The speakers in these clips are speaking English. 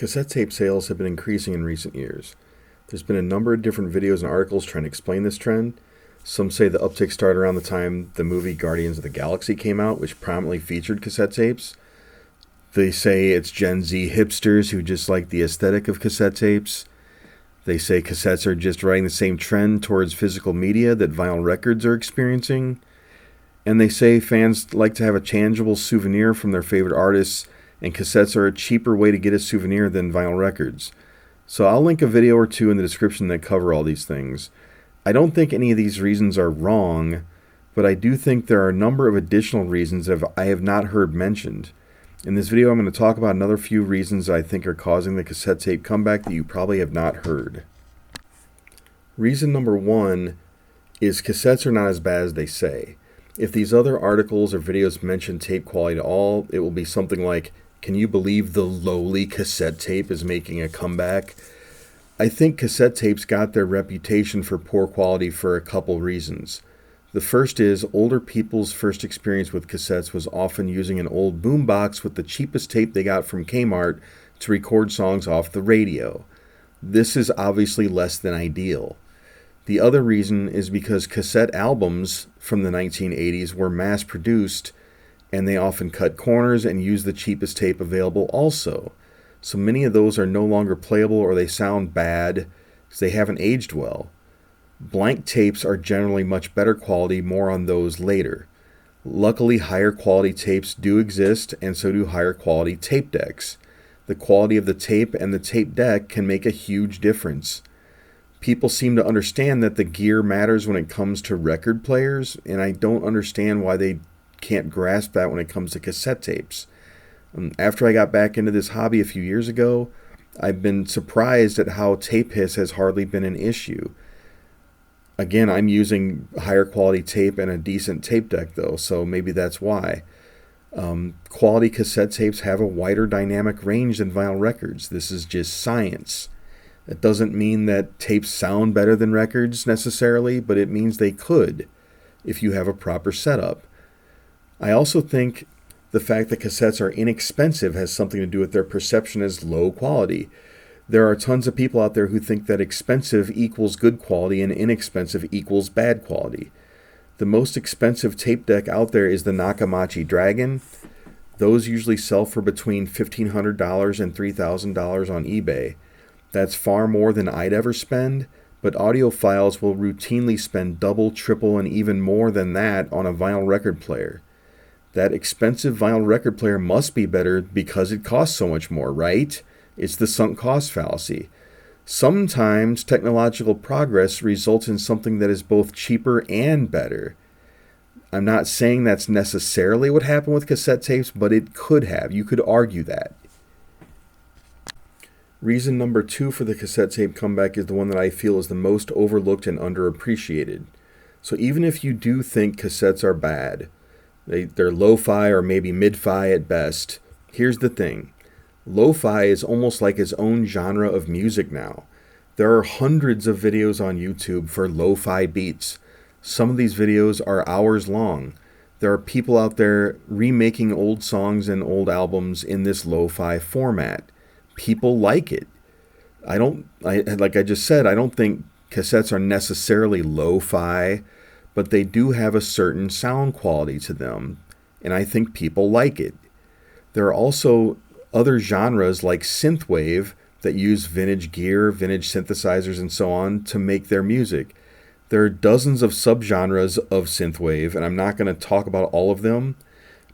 Cassette tape sales have been increasing in recent years. There's been a number of different videos and articles trying to explain this trend. Some say the uptick started around the time the movie Guardians of the Galaxy came out, which prominently featured cassette tapes. They say it's Gen Z hipsters who just like the aesthetic of cassette tapes. They say cassettes are just riding the same trend towards physical media that vinyl records are experiencing. And they say fans like to have a tangible souvenir from their favorite artists, and cassettes are a cheaper way to get a souvenir than vinyl records. So I'll link a video or two in the description that cover all these things. I don't think any of these reasons are wrong, but I do think there are a number of additional reasons that I have not heard mentioned. In this video, I'm going to talk about another few reasons I think are causing the cassette tape comeback that you probably have not heard. Reason number one is cassettes are not as bad as they say. If these other articles or videos mention tape quality at all, it will be something like, "Can you believe the lowly cassette tape is making a comeback?" I think cassette tapes got their reputation for poor quality for a couple reasons. The first is older people's first experience with cassettes was often using an old boombox with the cheapest tape they got from Kmart to record songs off the radio. This is obviously less than ideal. The other reason is because cassette albums from the 1980s were mass-produced, and they often cut corners and use the cheapest tape available also. So many of those are no longer playable or they sound bad because they haven't aged well. Blank tapes are generally much better quality, more on those later. Luckily, higher quality tapes do exist, and so do higher quality tape decks. The quality of the tape and the tape deck can make a huge difference. People seem to understand that the gear matters when it comes to record players, and I don't understand why they can't grasp that when it comes to cassette tapes. After I got back into this hobby a few years ago, I've been surprised at how tape hiss has hardly been an issue. Again, I'm using higher quality tape and a decent tape deck though, so maybe that's why. Quality cassette tapes have a wider dynamic range than vinyl records. This is just science. It doesn't mean that tapes sound better than records necessarily, but it means they could if you have a proper setup. I also think the fact that cassettes are inexpensive has something to do with their perception as low quality. There are tons of people out there who think that expensive equals good quality and inexpensive equals bad quality. The most expensive tape deck out there is the Nakamachi Dragon. Those usually sell for between $1,500 and $3,000 on eBay. That's far more than I'd ever spend, but audiophiles will routinely spend double, triple, and even more than that on a vinyl record player. That expensive vinyl record player must be better because it costs so much more, right? It's the sunk cost fallacy. Sometimes technological progress results in something that is both cheaper and better. I'm not saying that's necessarily what happened with cassette tapes, but it could have. You could argue that. Reason number two for the cassette tape comeback is the one that I feel is the most overlooked and underappreciated. So even if you do think cassettes are bad, they're lo-fi or maybe mid-fi at best, here's the thing. Lo-fi is almost like its own genre of music now. There are hundreds of videos on YouTube for lo-fi beats. Some of these videos are hours long. There are people out there remaking old songs and old albums in this lo-fi format. People like it. Like I just said, I don't think cassettes are necessarily lo-fi, but they do have a certain sound quality to them, and I think people like it. There are also other genres like synthwave that use vintage gear, vintage synthesizers, and so on to make their music. There are dozens of subgenres of synthwave, and I'm not going to talk about all of them,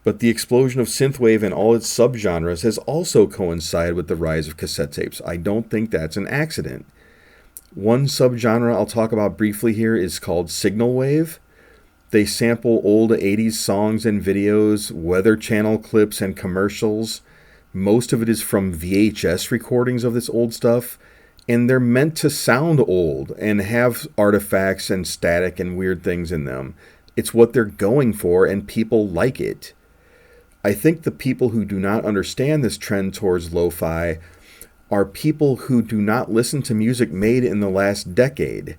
but the explosion of synthwave and all its subgenres has also coincided with the rise of cassette tapes. I don't think that's an accident. One subgenre I'll talk about briefly here is called signal wave. They sample old 80s songs and videos, Weather Channel clips, and commercials. Most of it is from VHS recordings of this old stuff, and they're meant to sound old and have artifacts and static and weird things in them. It's what they're going for, and people like it. I think the people who do not understand this trend towards lo-fi are people who do not listen to music made in the last decade.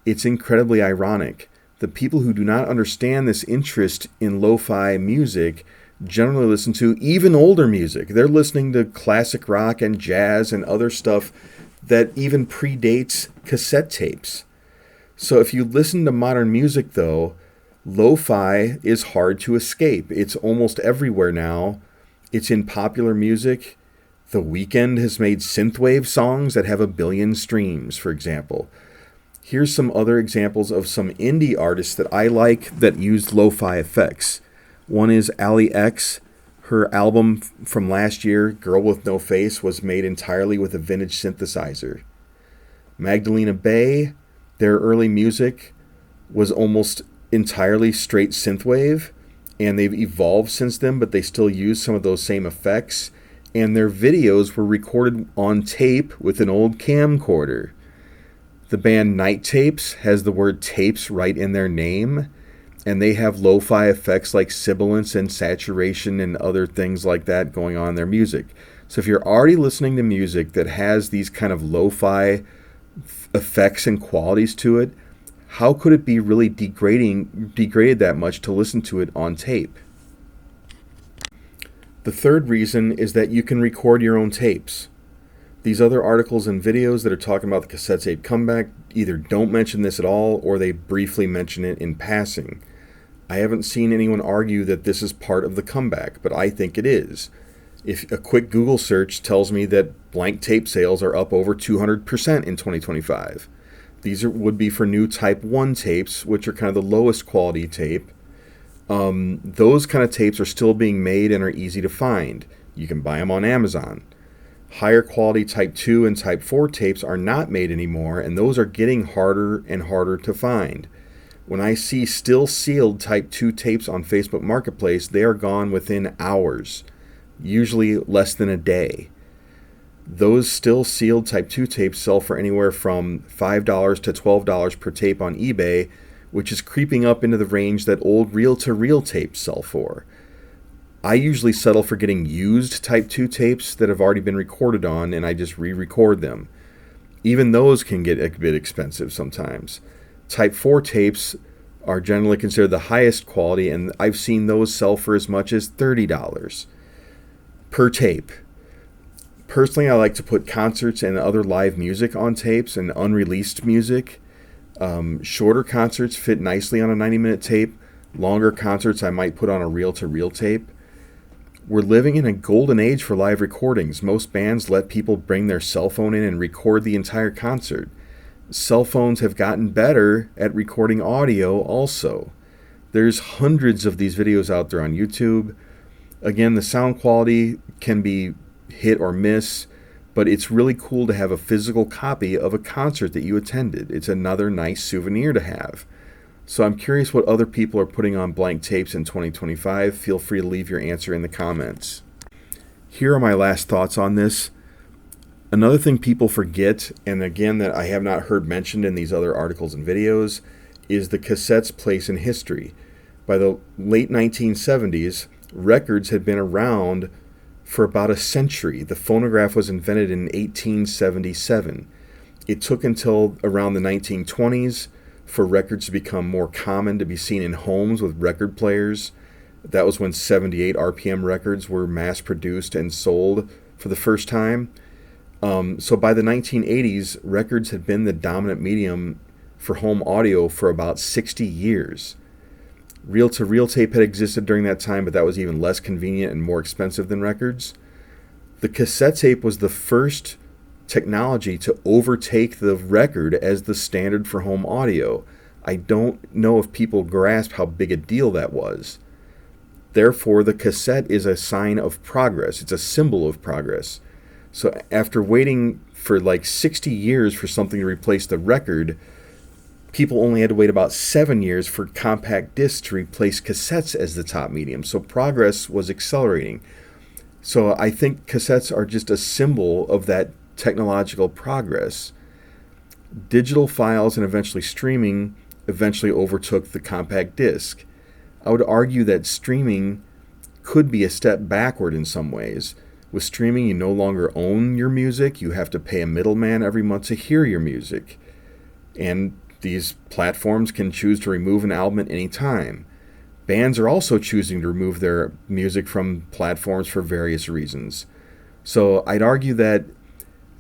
It's incredibly ironic. The people who do not understand this interest in lo-fi music generally listen to even older music. They're listening to classic rock and jazz and other stuff that even predates cassette tapes. So if you listen to modern music, though, lo-fi is hard to escape. It's almost everywhere now. It's in popular music. The Weeknd has made synthwave songs that have 1 billion streams, for example. Here's some other examples of some indie artists that I like that use lo-fi effects. One is Ali X. Her album from last year, Girl with No Face, was made entirely with a vintage synthesizer. Magdalena Bay, their early music was almost entirely straight synthwave, and they've evolved since then, but they still use some of those same effects. And their videos were recorded on tape with an old camcorder. The band Night Tapes has the word tapes right in their name, and they have lo-fi effects like sibilance and saturation and other things like that going on in their music. So if you're already listening to music that has these kind of lo-fi effects and qualities to it, how could it be really degraded that much to listen to it on tape? The third reason is that you can record your own tapes. These other articles and videos that are talking about the cassette tape comeback either don't mention this at all or they briefly mention it in passing. I haven't seen anyone argue that this is part of the comeback, but I think it is. If a quick Google search tells me that blank tape sales are up over 200% in 2025. These would be for new Type 1 tapes, which are kind of the lowest quality tape. Those kind of tapes are still being made and are easy to find. You can buy them on Amazon. Higher quality Type 2 and Type 4 tapes are not made anymore, and those are getting harder and harder to find. When I see still sealed Type 2 tapes on Facebook Marketplace, they are gone within hours, usually less than a day. Those still sealed Type 2 tapes sell for anywhere from $5 to $12 per tape on eBay, which is creeping up into the range that old reel-to-reel tapes sell for. I usually settle for getting used Type 2 tapes that have already been recorded on, and I just re-record them. Even those can get a bit expensive sometimes. Type 4 tapes are generally considered the highest quality, and I've seen those sell for as much as $30 per tape. Personally, I like to put concerts and other live music on tapes and unreleased music. Shorter concerts fit nicely on a 90-minute tape. Longer concerts I might put on a reel-to-reel tape. We're living in a golden age for live recordings. Most bands let people bring their cell phone in and record the entire concert. Cell phones have gotten better at recording audio also. There's hundreds of these videos out there on YouTube. Again, the sound quality can be hit or miss, but it's really cool to have a physical copy of a concert that you attended. It's another nice souvenir to have. So I'm curious what other people are putting on blank tapes in 2025. Feel free to leave your answer in the comments. Here are my last thoughts on this. Another thing people forget, and again that I have not heard mentioned in these other articles and videos, is the cassette's place in history. By the late 1970s, records had been around for about a century. The phonograph was invented in 1877. It took until around the 1920s for records to become more common to be seen in homes with record players. That was when 78 RPM records were mass-produced and sold for the first time. So by the 1980s, records had been the dominant medium for home audio for about 60 years. Reel-to-reel tape had existed during that time, but that was even less convenient and more expensive than records. The cassette tape was the first technology to overtake the record as the standard for home audio. I don't know if people grasp how big a deal that was. Therefore, the cassette is a sign of progress. It's a symbol of progress. So after waiting for like 60 years for something to replace the record, people only had to wait about 7 years for compact discs to replace cassettes as the top medium. So progress was accelerating. So I think cassettes are just a symbol of that technological progress. Digital files and eventually streaming eventually overtook the compact disc. I would argue that streaming could be a step backward in some ways. With streaming, you no longer own your music. You have to pay a middleman every month to hear your music. And these platforms can choose to remove an album at any time. Bands are also choosing to remove their music from platforms for various reasons. So I'd argue that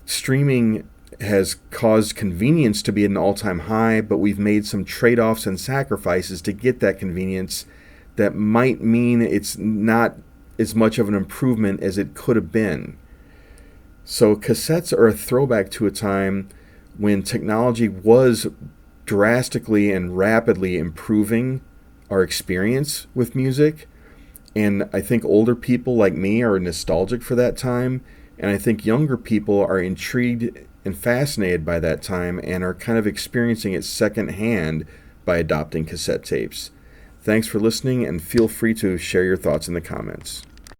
streaming has caused convenience to be at an all-time high, but we've made some trade-offs and sacrifices to get that convenience that might mean it's not as much of an improvement as it could have been. So cassettes are a throwback to a time when technology was drastically and rapidly improving our experience with music. And I think older people like me are nostalgic for that time. And I think younger people are intrigued and fascinated by that time and are kind of experiencing it secondhand by adopting cassette tapes. Thanks for listening, and feel free to share your thoughts in the comments.